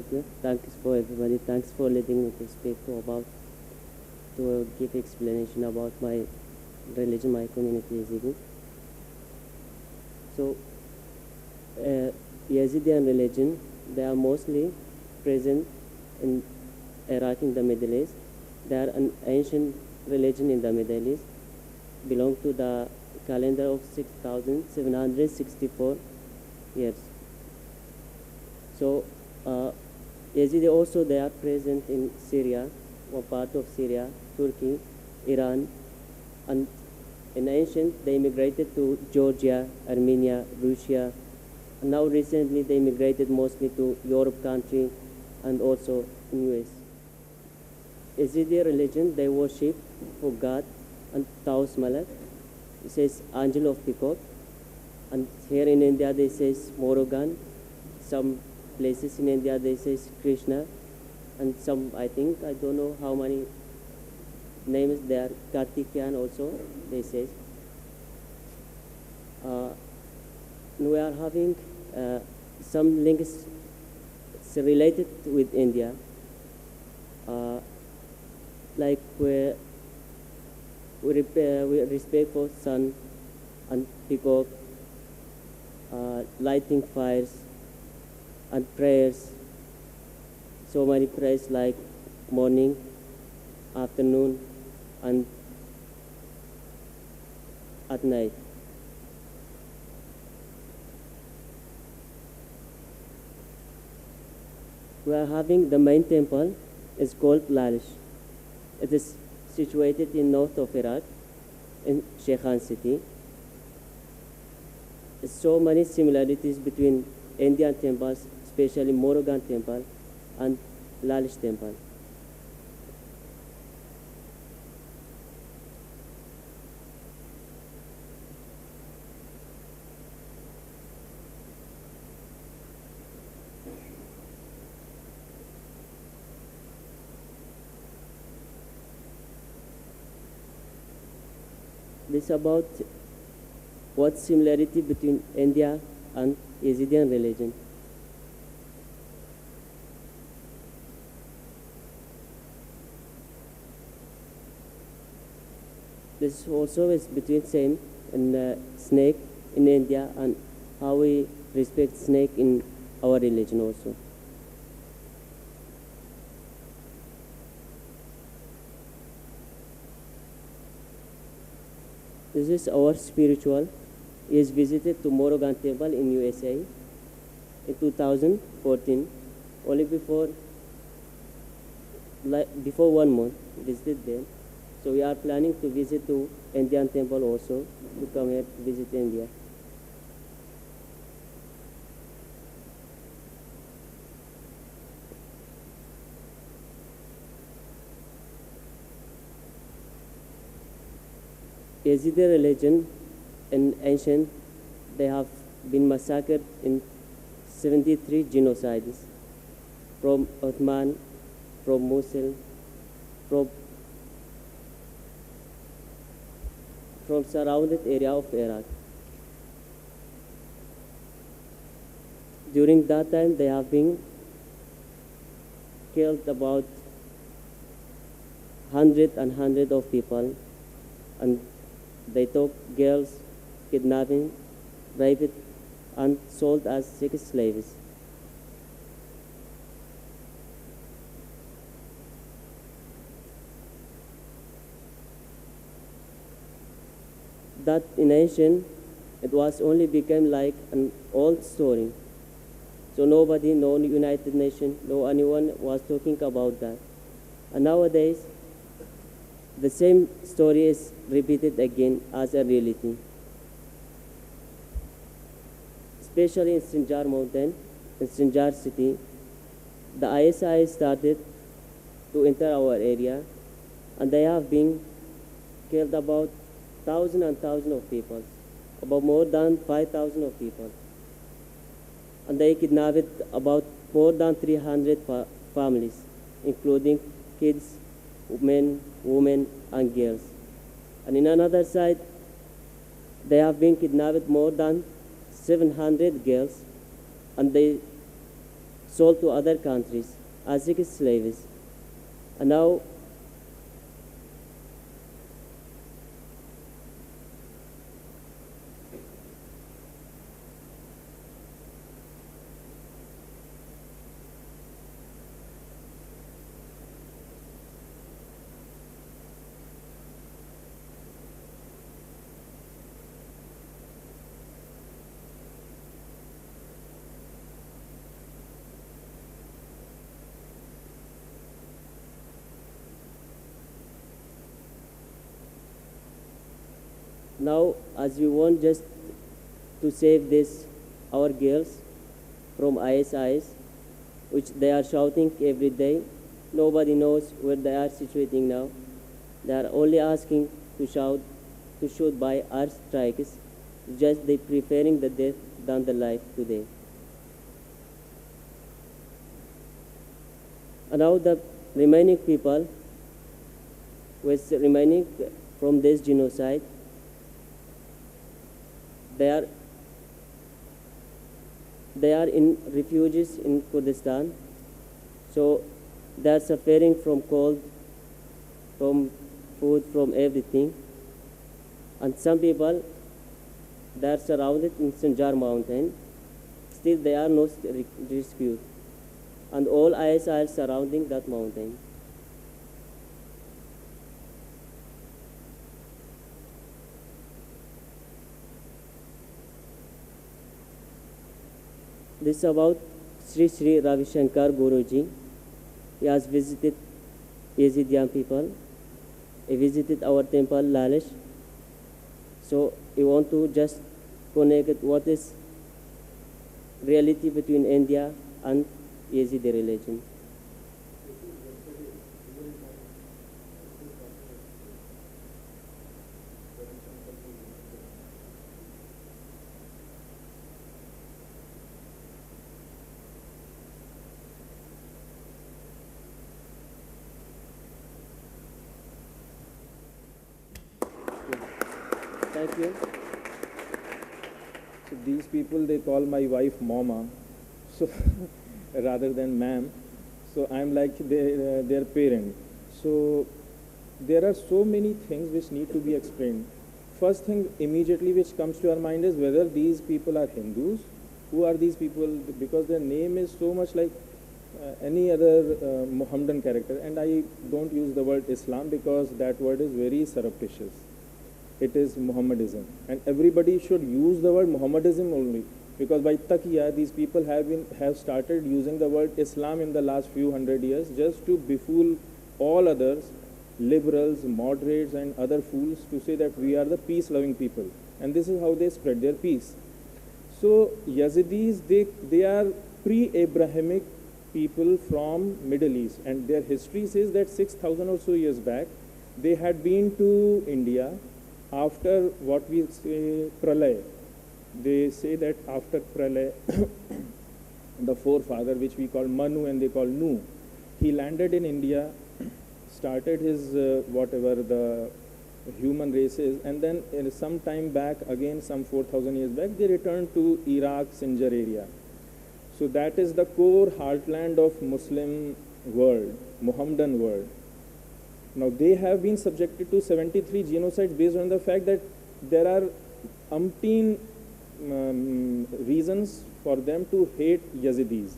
Thank you. Thanks for everybody. Thanks for letting me to speak to give explanation about my religion, my community Yazidi. So, Yazidi religion, they are mostly present in Iraq in the Middle East. They are an ancient religion in the Middle East, belong to the calendar of 6,764 years. So, Yazidi also they are present in Syria, or part of Syria, Turkey, Iran, and in ancient they immigrated to Georgia, Armenia, Russia, and now recently they immigrated mostly to Europe country and also in US. Yazidi religion they worship for God and Taus Malak. It says angel of peacock, and here in India they says Morogan. Some places in India they say Krishna, and some I don't know how many names there. Kartikeyan also they say. We are having some links related with India, like we respect for sun and peacock, lighting fires, and prayers. So many prayers like morning, afternoon, and at night. We are having the main temple is called Lalish. It is situated in north of Iraq, in Shekhan city. There's so many similarities between Indian temples, especially Morogan temple and Lalish temple. This about what similarity between India and Yazidian religion. This also is between same and snake in India and how we respect snake in our religion also. This is our spiritual. He is visited to Morogan Temple in USA in 2014. Only before 1 month visited there. So we are planning to visit to Indian temple also, to come here to visit India. Yazidi religion in ancient, they have been massacred in 73 genocides from Ottoman, from Mosul, from surrounded area of Iraq. During that time, they have been killed about hundred of people, and they took girls, kidnapping, raped, and sold as sex slaves. That in ancient, it was only became like an old story. So nobody, no United Nations, no anyone was talking about that. And nowadays, the same story is repeated again as a reality. Especially in Sinjar mountain, in Sinjar city, the ISI started to enter our area, and they have been killed about thousands and thousands of people, about more than 5,000 of people. And they kidnapped about more than 300 families, including kids, men, women, and girls. And in another side, they have been kidnapped more than 700 girls, and they sold to other countries as slaves. And now Now, as we want just to save this, our girls from ISIS, which they are shouting every day, nobody knows where they are situating now. They are only asking to shoot by air strikes, just they preferring the death than the life today. And now the remaining people was remaining from this genocide, they are in refugees in Kurdistan, so they are suffering from cold, from food, from everything. And some people, they are surrounded in Sinjar mountain, still they are not rescued. And all IS are surrounding that mountain. This is about Sri Sri Ravi Shankar Guruji. He has visited Yazidi people. He visited our temple, Lalish. So we want to just connect what is reality between India and Yazidi religion. Thank you. So these people, they call my wife Mama, so rather than ma'am. So I'm like their parent. So there are so many things which need to be explained. First thing immediately which comes to our mind is whether these people are Hindus. Who are these people? Because their name is so much like any other Mohammedan character. And I don't use the word Islam because that word is very surreptitious. It is Mohammedism, and everybody should use the word Mohammedism only, because by taqiyya these people have started using the word Islam in the last few hundred years just to befool all others, liberals, moderates and other fools, to say that we are the peace-loving people, and this is how they spread their peace. So Yazidis, they are pre-Abrahamic people from Middle East, and their history says that 6,000 or so years back they had been to India after what we say Pralay. They say that after Pralay, the forefather, which we call Manu and they call Nu, he landed in India, started his whatever the human race is, and then some time back, again some 4,000 years back, they returned to Iraq, Sinjar area. So that is the core heartland of Muslim world, Mohammedan world. Now they have been subjected to 73 genocides based on the fact that there are umpteen reasons for them to hate Yazidis.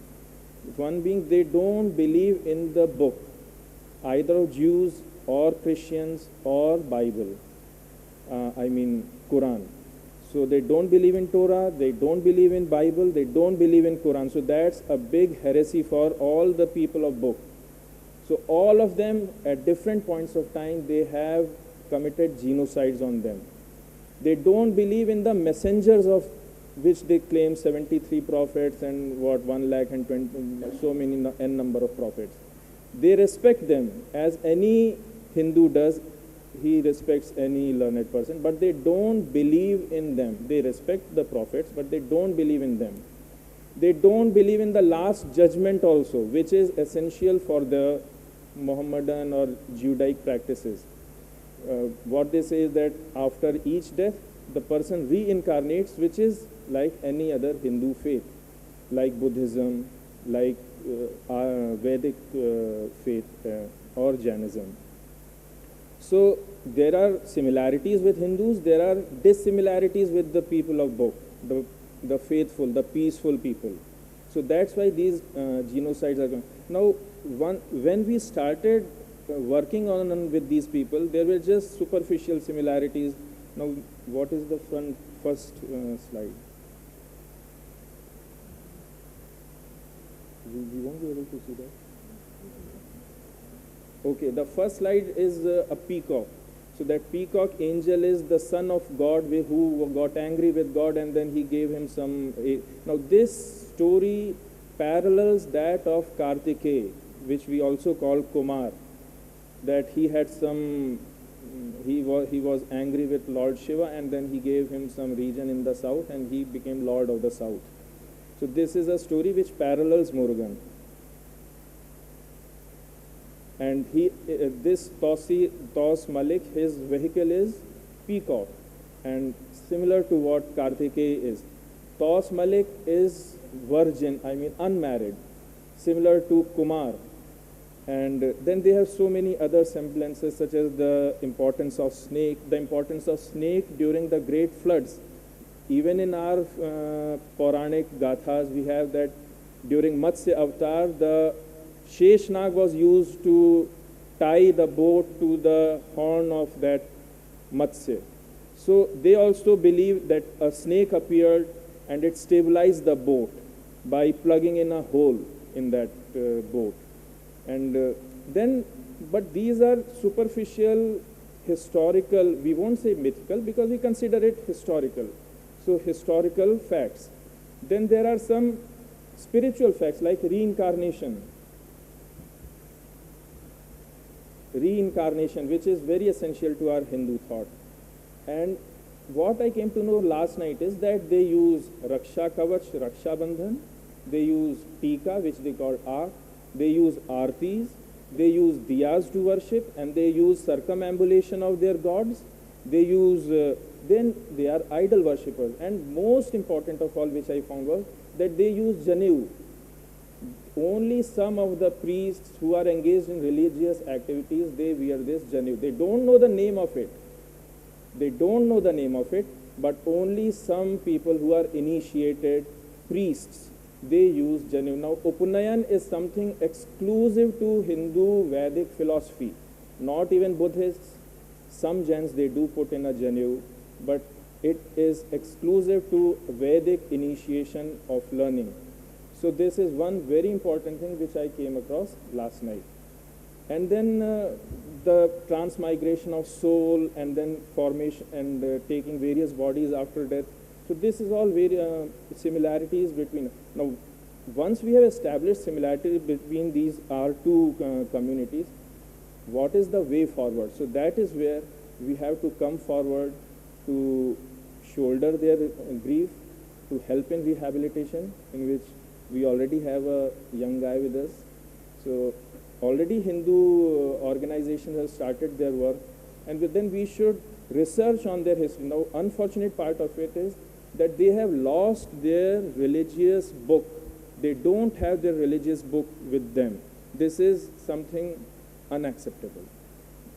One being they don't believe in the book, either of Jews or Christians or Bible, Quran. So they don't believe in Torah, they don't believe in Bible, they don't believe in Quran. So that's a big heresy for all the people of book. So all of them at different points of time, they have committed genocides on them. They don't believe in the messengers of which they claim 73 prophets and 120, so many n number of prophets. They respect them as any Hindu does. He respects any learned person, but they don't believe in them. They respect the prophets, but they don't believe in them. They don't believe in the last judgment also, which is essential for the Mohammedan or Judaic practices. What they say is that after each death, the person reincarnates, which is like any other Hindu faith, like Buddhism, like Vedic faith or Jainism. So there are similarities with Hindus, there are dissimilarities with the people of book, the faithful, the peaceful people. So that's why these genocides are going. Now, when we started working on with these people, there were just superficial similarities. Now, what is the first slide? We won't be able to see that. Okay, the first slide is a peacock. So that peacock angel is the son of God who got angry with God, and then he gave him some. Now this story parallels that of Kartikeya, which we also call Kumar. That he had some, he was angry with Lord Shiva, and then he gave him some region in the south, and he became Lord of the South. So this is a story which parallels Murugan. And this Tos Malik, his vehicle is peacock, and similar to what Kartikeya is. Tos Malik is virgin, I mean unmarried, similar to Kumar. And then they have so many other semblances, such as the importance of snake during the great floods. Even in our Puranic Gathas, we have that during Matsya Avatar, the Sheshnag was used to tie the boat to the horn of that Matsya. So they also believe that a snake appeared and it stabilized the boat by plugging in a hole in that boat. And but these are superficial, historical, we won't say mythical because we consider it historical. So historical facts. Then there are some spiritual facts like reincarnation, which is very essential to our Hindu thought. And what I came to know last night is that they use Raksha Kavach, Raksha Bandhan, they use Tika, which they call Aak, they use Artis, they use Diyas to worship, and they use circumambulation of their gods, they use, then they are idol worshippers. And most important of all, which I found was that they use Janevu. Only some of the priests who are engaged in religious activities, they wear this Janevu. They don't know the name of it. But only some people who are initiated priests, they use Janevu. Now, Upaнаyan is something exclusive to Hindu Vedic philosophy, not even Buddhists. Some Jains, they do put in a Janevu, but it is exclusive to Vedic initiation of learning. So this is one very important thing which I came across last night. And then the transmigration of soul, and then formation and taking various bodies after death. So this is all very similarities between. Now, once we have established similarity between these our two communities, what is the way forward? So that is where we have to come forward to shoulder their grief, to help in rehabilitation, in which we already have a young guy with us. So already Hindu organizations have started their work, and then we should research on their history. Now, unfortunate part of it is that they have lost their religious book. They don't have their religious book with them. This is something unacceptable.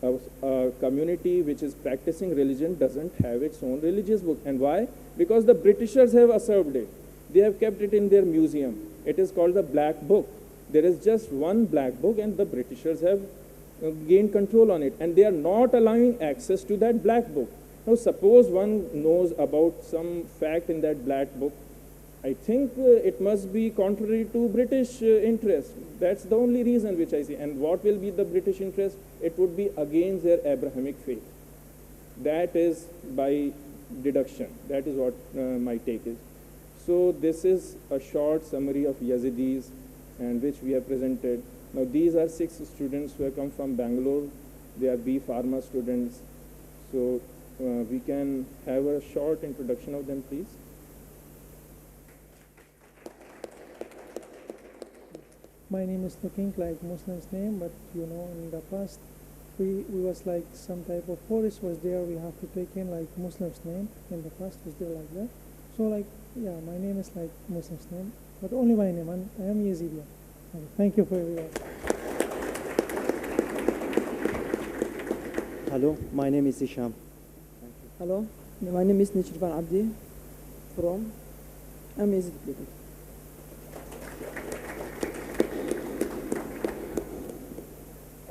A community which is practicing religion doesn't have its own religious book. And why? Because the Britishers have usurped it. They have kept it in their museum. It is called the Black Book. There is just one Black Book, and the Britishers have gained control on it. And they are not allowing access to that Black Book. Now, suppose one knows about some fact in that Black Book, I think it must be contrary to British interest. That's the only reason which I see. And what will be the British interest? It would be against their Abrahamic faith. That is by deduction. That is what my take is. So this is a short summary of Yazidis, and which we have presented. Now these are 6 students who have come from Bangalore. They are B Pharma students. So we can have a short introduction of them, please. My name is looking like Muslim's name, but you know, in the past, we was like some type of forest was there. We have to take in like Muslim's name. In the past was there like that. So like, yeah, my name is like Muslim's name, but only my name. I am Yazidi. Thank you for your. Hello, my name is Isham. Hello, my name is Nishirvan Abdi from Yazidi people.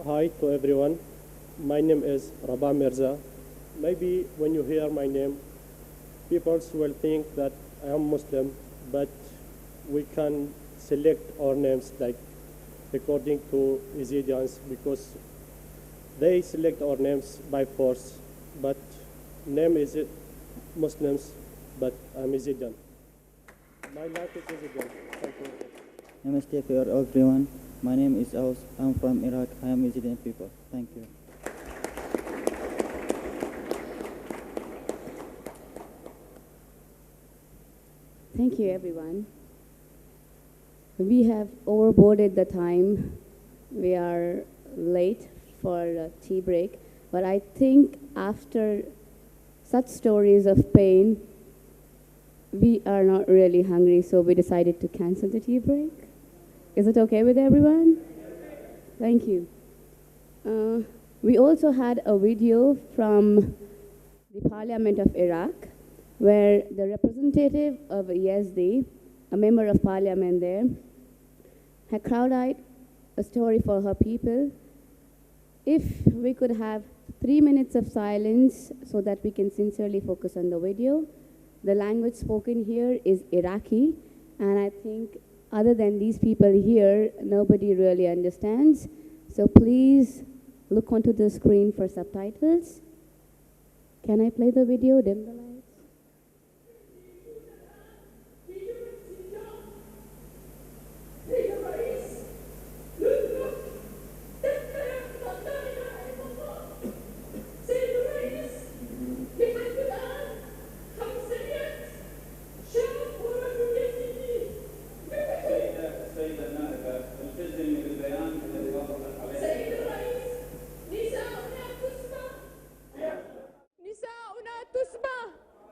Hi to everyone. My name is Rabah Mirza. Maybe when you hear my name, people will think that I am Muslim, but we can select our names like according to Yazidians because they select our names by force, but name is Muslims, but I'm Yazidian. My life is Yazidian. Thank you. Namaste for everyone. My name is Aus. I'm from Iraq. I am Yazidi people. Thank you. Thank you, everyone. We have overboarded the time. We are late for a tea break, but I think after such stories of pain, we are not really hungry, so we decided to cancel the tea break. Is it okay with everyone? Thank you. We also had a video from the Parliament of Iraq, where the representative of Yazidi, a member of parliament there, had crowd-eyed a story for her people. If we could have 3 minutes of silence so that we can sincerely focus on the video. The language spoken here is Iraqi, and I think other than these people here, nobody really understands. So please look onto the screen for subtitles. Can I play the video? Dim the lights.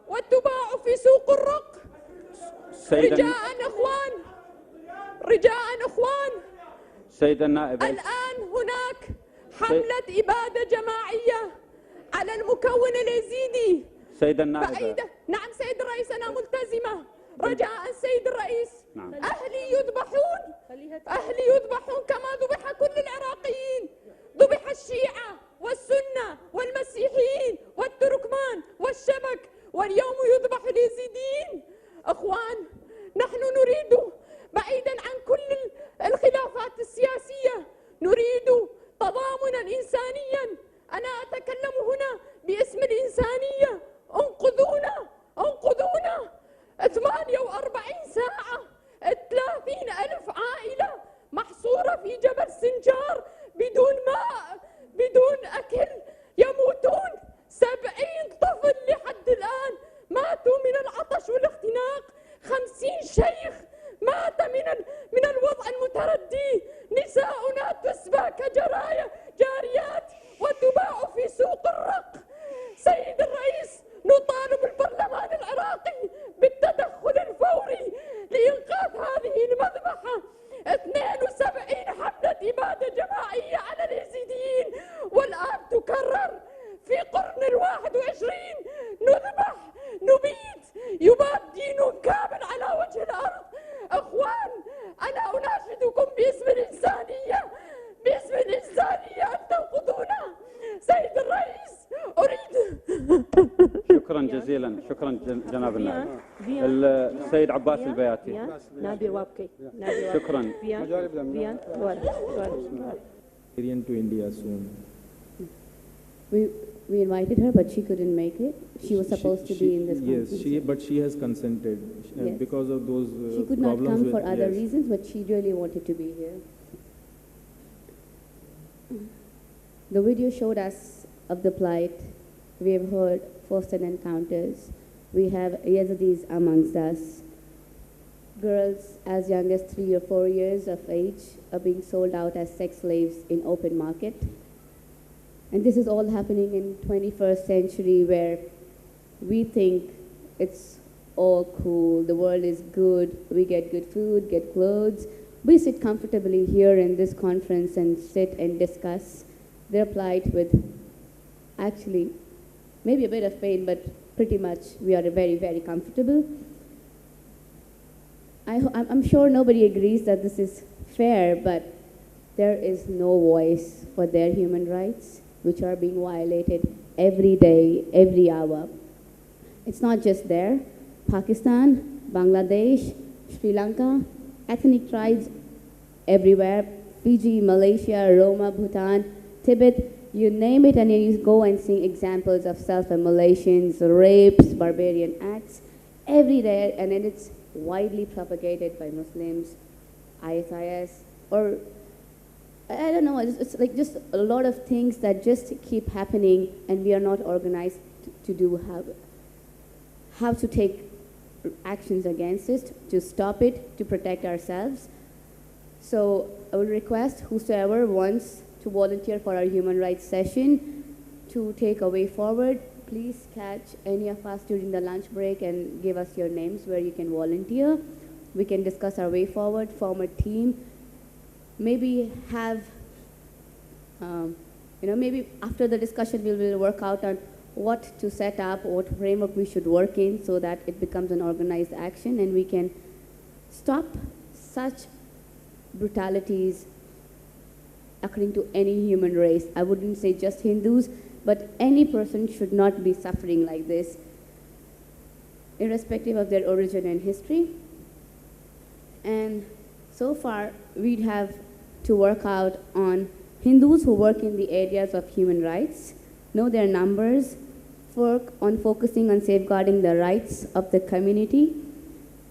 وتباع في سوق الرق رجاء اخوان سيدة النائبة الان هناك حملة ابادة جماعية على المكون اليزيدي سيدة النائبة نعم سيد الرئيس انا ملتزمة رجاء سيد الرئيس نعم. اهلي يذبحون كما ذبح كل العراقيين ذبح الشيعة والسنة والمسيحيين والتركمان والشبك واليوم يذبح اليزيديين. اخوان نحن نريد بعيدا عن كل الخلافات السياسية نريد تضامنا انسانيا. انا اتكلم هنا باسم الانسانية. انقذونا 48 ساعة 30,000 عائلة محصورة في جبل سنجار بدون ماء بدون أكل يموتون. 70 طفل لحد الآن ماتوا من العطش والاختناق. 50 شيخ مات من الوضع المتردي. نساؤنا تسبى جاريات وتباع في سوق الرق. سيد الرئيس نطالب البرلمان العراقي بالتدخل الفوري لإنقاذ هذه المذبحة. 72 حملة إبادة جماعية على اليزيديين والآن تكرر في قرن 21. نذبح نبيد يباد دين كامل على وجه الأرض. أخوان أنا أناشدكم باسم الإنسانية أن تنقذونا. سيد الرئيس أريد شكرا جزيلا. شكرا جناب النائب. السيد عباس البياتي. شكرا. To India soon. We invited her, but she couldn't make it. She was supposed to be in this conference. Yes, but she has consented Yes. because of those She could not problems come for with- other yes. reasons, but she really wanted to be here. The video showed us of the plight. We have heard firsthand encounters. We have Yazidis amongst us. Girls as young as 3 or 4 years of age are being sold out as sex slaves in open market. And this is all happening in 21st century where we think it's all cool, the world is good, we get good food, get clothes, we sit comfortably here in this conference and sit and discuss their plight with actually maybe a bit of pain, but pretty much we are very, very comfortable. I'm sure nobody agrees that this is fair, but there is no voice for their human rights, which are being violated every day, every hour. It's not just there. Pakistan, Bangladesh, Sri Lanka, ethnic tribes everywhere, Fiji, Malaysia, Roma, Bhutan, Tibet, you name it, and you go and see examples of self-immolations, rapes, barbarian acts every day, and then it's widely propagated by Muslims, ISIS, or I don't know, it's like just a lot of things that just keep happening, and we are not organized to do how to take actions against it, to stop it, to protect ourselves. So I would request whosoever wants to volunteer for our human rights session to take a way forward. Please catch any of us during the lunch break and give us your names where you can volunteer. We can discuss our way forward, form a team, maybe have, maybe after the discussion we will work out on what to set up, what framework we should work in so that it becomes an organized action and we can stop such brutalities occurring to any human race. I wouldn't say just Hindus, but any person should not be suffering like this, irrespective of their origin and history. And so far, we'd have to work out on Hindus who work in the areas of human rights, know their numbers, work on focusing on safeguarding the rights of the community,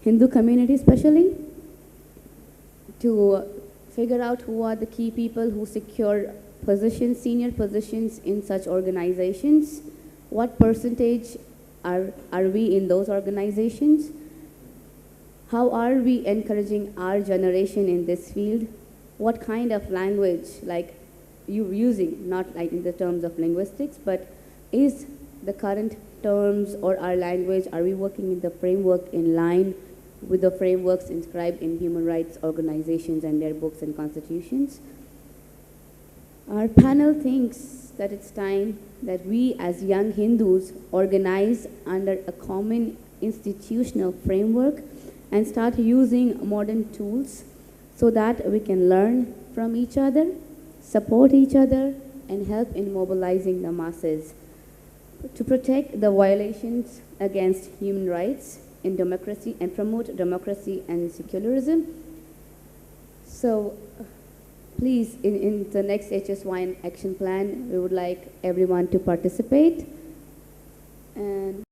Hindu community especially, to figure out who are the key people who secure positions, senior positions in such organizations, what percentage are we in those organizations, how are we encouraging our generation in this field, what kind of language like you using, not like in the terms of linguistics, but is the current terms or our language, are we working in the framework in line with the frameworks inscribed in human rights organizations and their books and constitutions? Our panel thinks that it's time that we as young Hindus organize under a common institutional framework and start using modern tools so that we can learn from each other, support each other, and help in mobilizing the masses to protect the violations against human rights in democracy and promote democracy and secularism. So please, in the next HSY action plan, we would like everyone to participate. And